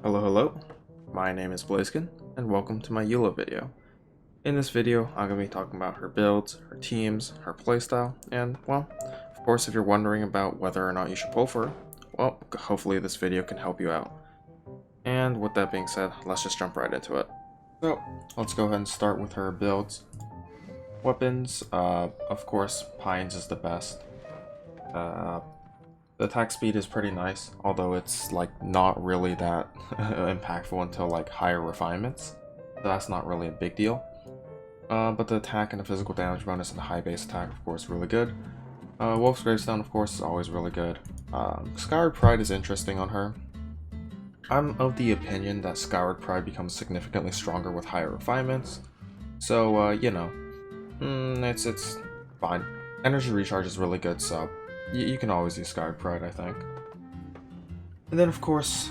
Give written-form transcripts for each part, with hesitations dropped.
Hello, my name is Blazkin, and welcome to my Eula video. In this video, I'm going to be talking about her builds, her teams, her playstyle, and, well, of course if you're wondering about whether or not you should pull for her, well, hopefully this video can help you out. And with that being said, let's just jump right into it. So, let's go ahead and start with her builds. Weapons, of course, Pines is the best. The attack speed is pretty nice, although it's like not really that impactful until like higher refinements. So that's not really a big deal. But the attack and the physical damage bonus and the high base attack, of course, really good. Wolf's Gravestone, of course, is always really good. Skyward Pride is interesting on her. I'm of the opinion that Skyward Pride becomes significantly stronger with higher refinements. So, you know, it's fine. Energy recharge is really good, so you can always use Skyward Pride, I think. And then, of course,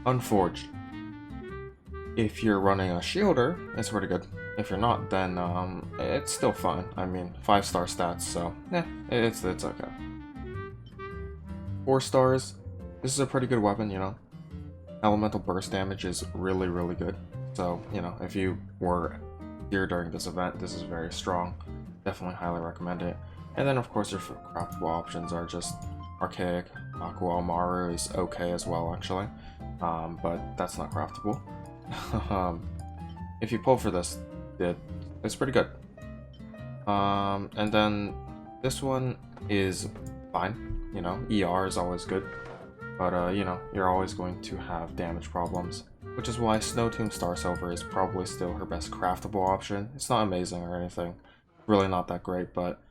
Unforged. If you're running a Shielder, it's pretty good. If you're not, then it's still fine. I mean, 5-star stats, so yeah, it's okay. 4 stars. This is a pretty good weapon, you know. Elemental burst damage is really good. So, you know, if you were here during this event, this is very strong. Definitely highly recommend it. And then, of course, your craftable options are just Archaic. Aqua Maru is okay as well, actually, but that's not craftable. If you pull for this, it's pretty good. And then this one is fine. You know, ER is always good, but you know, you're always going to have damage problems, which is why Snow Tomb Star Silver is probably still her best craftable option. It's not amazing or anything, really not that great, but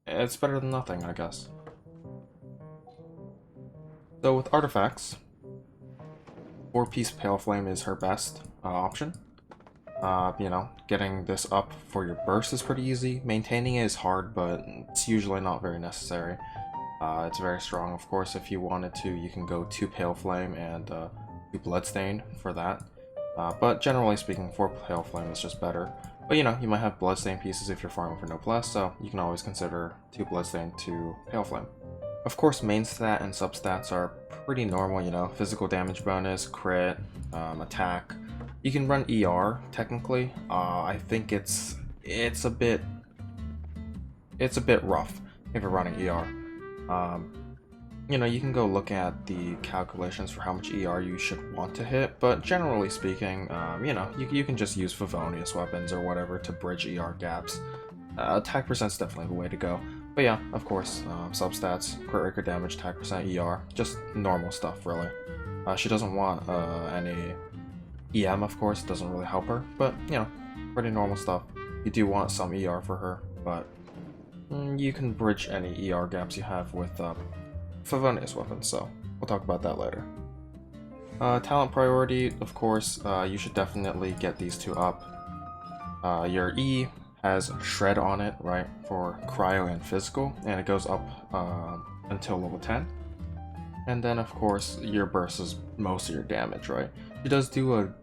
it's better than nothing, I guess. So with artifacts, 4-piece Pale Flame is her best option. You know, getting this up for your burst is pretty easy. Maintaining it is hard, but it's usually not very necessary. It's very strong, of course. If you wanted to, you can go 2 Pale Flame and 2 Bloodstain for that. But generally speaking, 4 Pale Flame is just better. But you know, you might have Bloodstain pieces if you're farming for Noblesse, so you can always consider 2 Bloodstain, 2 Pale Flame. Of course, main stat and substats are pretty normal, you know, physical damage bonus, crit, attack. You can run ER, technically. I think it's a bit rough if you're running ER. You know, you can go look at the calculations for how much ER you should want to hit, but generally speaking, you know, you can just use Favonius weapons or whatever to bridge ER gaps. Attack percent's definitely the way to go. But yeah, of course, substats, crit rate damage, attack percent, ER, just normal stuff, really. She doesn't want any EM, of course, doesn't really help her, but, you know, pretty normal stuff. You do want some ER for her, but you can bridge any ER gaps you have with Favonius weapons, so we'll talk about that later. Talent priority, of course, you should definitely get these 2 up. Your E has Shred on it, right, for cryo and physical, and it goes up until level 10. And then, of course, your burst is most of your damage, right? She does do a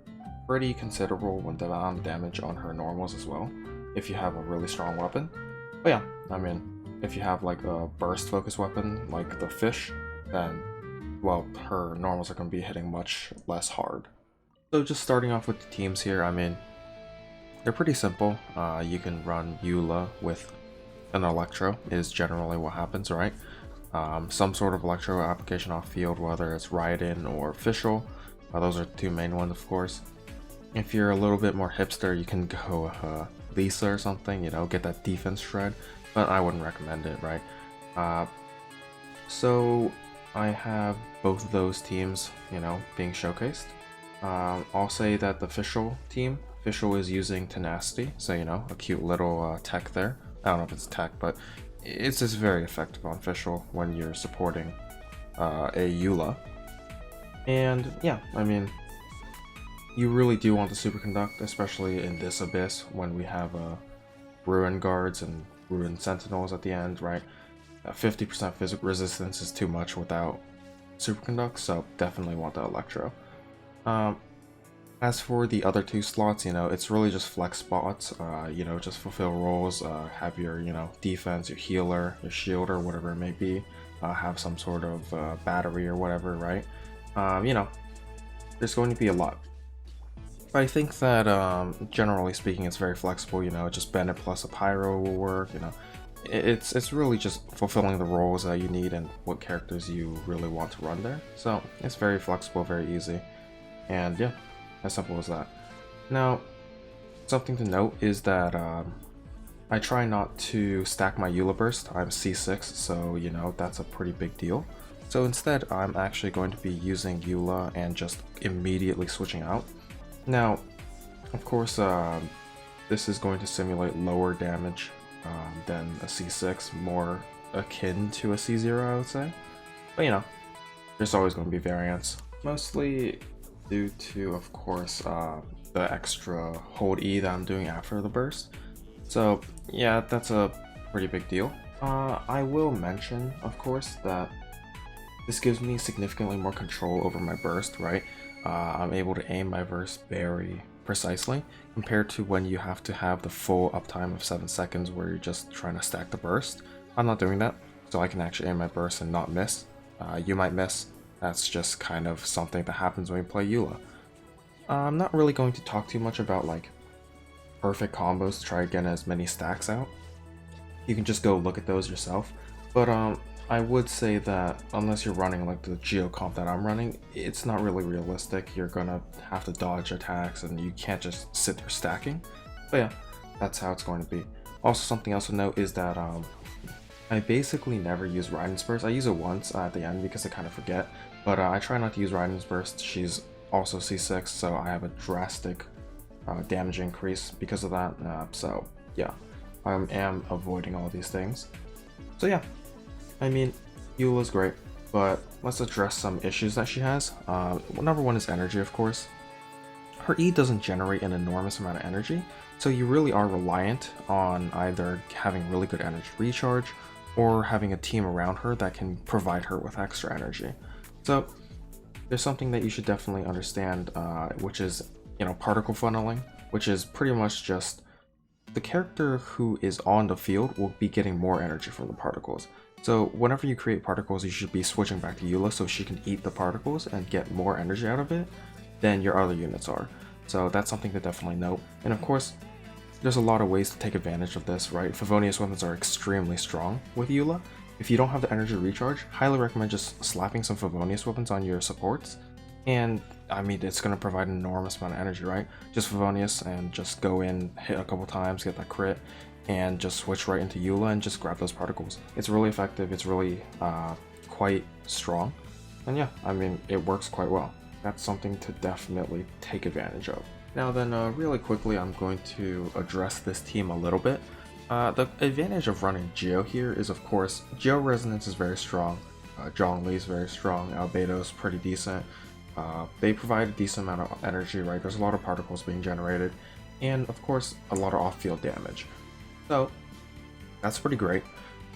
pretty considerable amount of damage on her normals as well, if you have a really strong weapon. But yeah, I mean, if you have like a burst focus weapon, like the fish, then, well, her normals are going to be hitting much less hard. So just starting off with the teams here, I mean, they're pretty simple. You can run Eula with an Electro is generally what happens, right? Some sort of Electro application off field, whether it's Raiden or Fishcl. Those are the 2 main ones, of course. If you're a little bit more hipster, you can go Lisa or something, you know, get that defense shred, but I wouldn't recommend it, right? So I have both of those teams, you know, being showcased. I'll say that the Fishcl team, Fishcl is using Tenacity, so, you know, a cute little tech there. I don't know if it's tech, but it's just very effective on Fishcl when you're supporting a Eula. And yeah, I mean, you really do want the Superconduct, especially in this Abyss when we have Ruin Guards and Ruin Sentinels at the end, right? 50% physical resistance is too much without Superconduct, so definitely want the Electro. As for the other 2 slots, you know, it's really just flex spots, you know, just fulfill roles, have your, you know, defense, your healer, your shielder, whatever it may be, have some sort of battery or whatever, right? You know, there's going to be a lot. But I think that generally speaking, it's very flexible. You know, just Bennet plus a pyro will work. You know, it's really just fulfilling the roles that you need and what characters you really want to run there. So it's very flexible, very easy, and yeah, as simple as that. Now, something to note is that I try not to stack my Eula burst. I'm C6, so you know that's a pretty big deal. So instead, I'm actually going to be using Eula and just immediately switching out. Now, of course, this is going to simulate lower damage than a C6, more akin to a C0, I would say. But you know, there's always going to be variance. Mostly due to, of course, the extra hold E that I'm doing after the burst. So yeah, that's a pretty big deal. I will mention, of course, that this gives me significantly more control over my burst, right? I'm able to aim my burst very precisely compared to when you have to have the full uptime of 7 seconds where you're just trying to stack the burst. I'm not doing that, so I can actually aim my burst and not miss. You might miss. That's just kind of something that happens when you play Eula. I'm not really going to talk too much about like perfect combos to try to get as many stacks out. You can just go look at those yourself. But I would say that unless you're running like the Geo comp that I'm running, it's not really realistic. You're gonna have to dodge attacks and you can't just sit there stacking. But yeah, that's how it's going to be. Also, something else to note is that I basically never use Raiden's burst. I use it once at the end because I kind of forget, but I try not to use Raiden's burst. She's also C6, so I have a drastic damage increase because of that. So yeah, I am avoiding all these things. So yeah, I mean, Eula's great, but let's address some issues that she has. Number one is energy, of course. Her E doesn't generate an enormous amount of energy, so you really are reliant on either having really good energy recharge or having a team around her that can provide her with extra energy. So there's something that you should definitely understand, which is, you know, particle funneling, which is pretty much just the character who is on the field will be getting more energy from the particles. So whenever you create particles, you should be switching back to Eula so she can eat the particles and get more energy out of it than your other units are. So that's something to definitely note. And of course, there's a lot of ways to take advantage of this, right? Favonius weapons are extremely strong with Eula. If you don't have the energy recharge, highly recommend just slapping some Favonius weapons on your supports. And I mean, it's going to provide an enormous amount of energy, right? Just Favonius and just go in, hit a couple times, get that crit, and just switch right into Eula and just grab those particles. It's really effective, it's really quite strong. And yeah, I mean, it works quite well. That's something to definitely take advantage of. Now then, really quickly, I'm going to address this team a little bit. The advantage of running Geo here is, of course, Geo Resonance is very strong, Zhongli is very strong, Albedo is pretty decent. They provide a decent amount of energy, right? There's a lot of particles being generated, and of course, a lot of off-field damage. So, that's pretty great,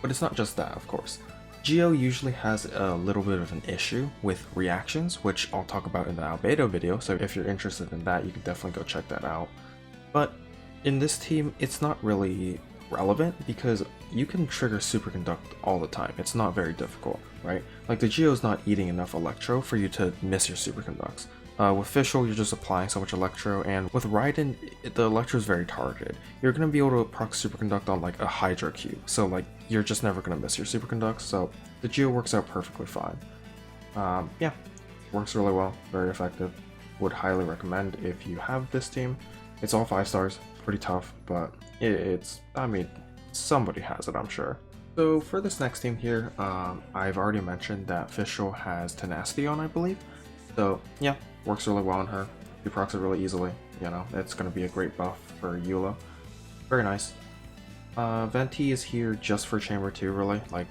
but it's not just that, of course. Geo usually has a little bit of an issue with reactions, which I'll talk about in the Albedo video, so if you're interested in that, you can definitely go check that out. But in this team, it's not really relevant because you can trigger Superconduct all the time. It's not very difficult, right? Like the Geo's not eating enough Electro for you to miss your Superconducts. With Fishcl, you're just applying so much Electro, and with Raiden, the Electro is very targeted. You're going to be able to proc Superconduct on like a Hydra cube, so like you're just never going to miss your Superconducts, so the Geo works out perfectly fine. Yeah, works really well, very effective. Would highly recommend if you have this team. It's all 5 stars, pretty tough, but it's, I mean, somebody has it, I'm sure. So for this next team here, I've already mentioned that Fishcl has Tenacity on, I believe. So yeah, works really well on her. You procs it really easily, you know, it's going to be a great buff for Eula. Very nice. Venti is here just for Chamber 2, really. Like,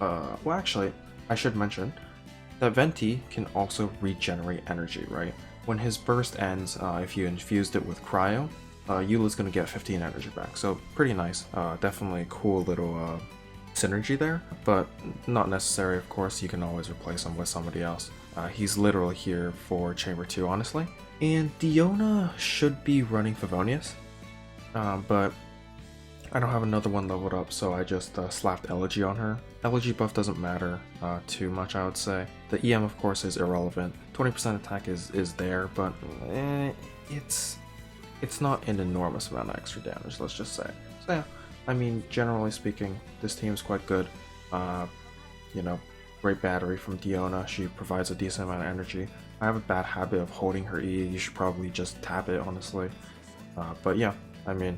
well actually, I should mention that Venti can also regenerate energy, right? When his burst ends, if you infused it with Cryo, Eula's going to get 15 energy back, so pretty nice. Definitely a cool little synergy there, but not necessary, of course. You can always replace him with somebody else. He's literally here for Chamber 2, honestly. And Diona should be running Favonius, but I don't have another one leveled up, so I just slapped Elegy on her. Elegy buff doesn't matter too much, I would say. The EM, of course, is irrelevant. 20% attack is there, but it's not an enormous amount of extra damage, let's just say. So yeah, I mean, generally speaking, this team's quite good. You know, great battery from Diona. She provides a decent amount of energy. I have a bad habit of holding her E. You should probably just tap it, honestly. But yeah, I mean,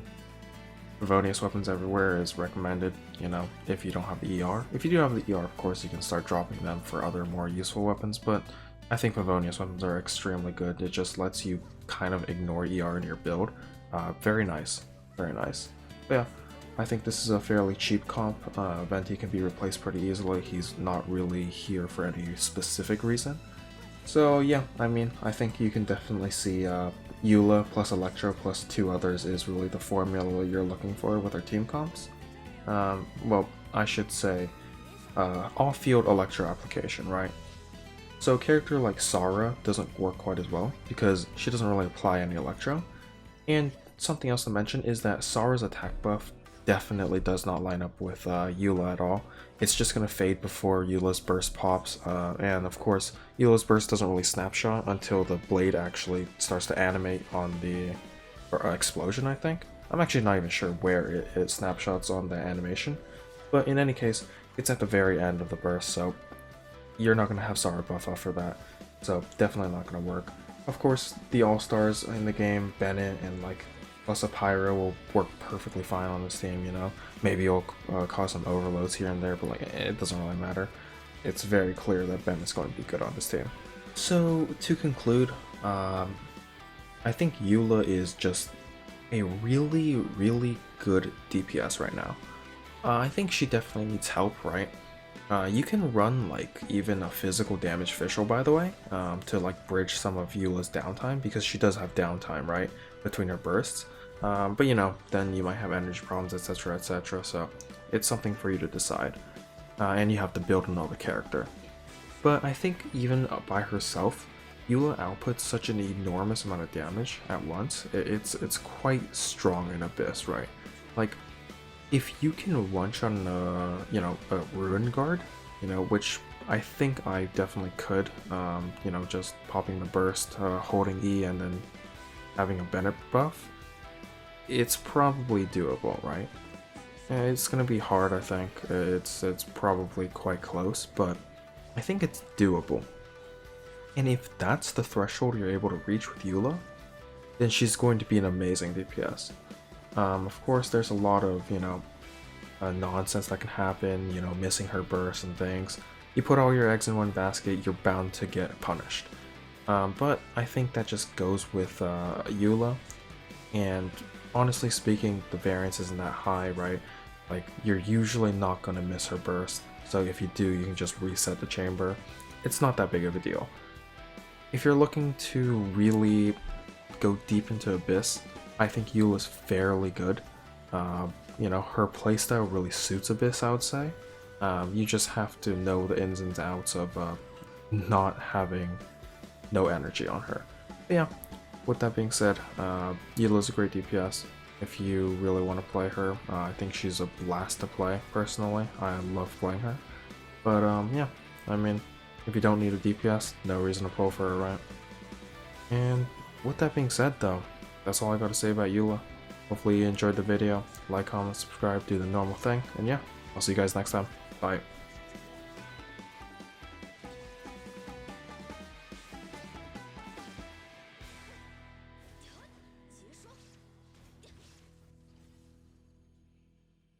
Favonius weapons everywhere is recommended, you know, if you don't have the ER. If you do have the ER, of course, you can start dropping them for other more useful weapons, but I think Favonius weapons are extremely good. It just lets you kind of ignore ER in your build. Very nice. Very nice. But yeah, I think this is a fairly cheap comp. Venti can be replaced pretty easily. He's not really here for any specific reason. So yeah, I mean, I think you can definitely see Eula plus Electro plus 2 others is really the formula you're looking for with our team comps. Well, I should say off-field Electro application, right? So a character like Sara doesn't work quite as well because she doesn't really apply any Electro. And something else to mention is that Sara's attack buff definitely does not line up with Eula at all. It's just going to fade before Eula's burst pops, and of course Eula's burst doesn't really snapshot until the blade actually starts to animate on the explosion, I think. I'm actually not even sure where it snapshots on the animation, but in any case, it's at the very end of the burst, so you're not going to have Sara buff off for that, so definitely not going to work. Of course, the all-stars in the game, Bennet and like plus a pyro will work perfectly fine on this team, you know. Maybe it'll cause some overloads here and there, but like it doesn't really matter. It's very clear that Bennett's going to be good on this team. So to conclude, I think Eula is just a really, really good DPS right now. I think she definitely needs help, right? You can run like even a physical damage Fishcl, by the way, to like bridge some of Eula's downtime, because she does have downtime, right, between her bursts. But you know, then you might have energy problems, etc, etc, so it's something for you to decide. And you have to build and know the character. But I think even by herself, Eula outputs such an enormous amount of damage at once. It's quite strong in Abyss, right? Like, if you can one-shot you know, a Ruin Guard, you know, which I think I definitely could, you know, just popping the burst, holding E, and then having a Bennet buff, it's probably doable, right? It's gonna be hard, I think. It's probably quite close, but I think it's doable. And if that's the threshold you're able to reach with Eula, then she's going to be an amazing DPS. Of course, there's a lot of, you know, nonsense that can happen, you know, missing her burst and things. You put all your eggs in one basket, you're bound to get punished. But I think that just goes with Eula, and honestly speaking, the variance isn't that high, right? Like, you're usually not going to miss her burst, so if you do, you can just reset the chamber. It's not that big of a deal. If you're looking to really go deep into Abyss, I think Eula's fairly good. You know, her playstyle really suits Abyss, I would say. You just have to know the ins and outs of not having no energy on her. But yeah, with that being said, Eula's a great DPS. If you really want to play her, I think she's a blast to play, personally. I love playing her. But yeah, I mean, if you don't need a DPS, no reason to pull for her, right? And with that being said though, that's all I gotta say about Eula. Hopefully you enjoyed the video. Like, comment, subscribe, do the normal thing, and yeah, I'll see you guys next time. Bye.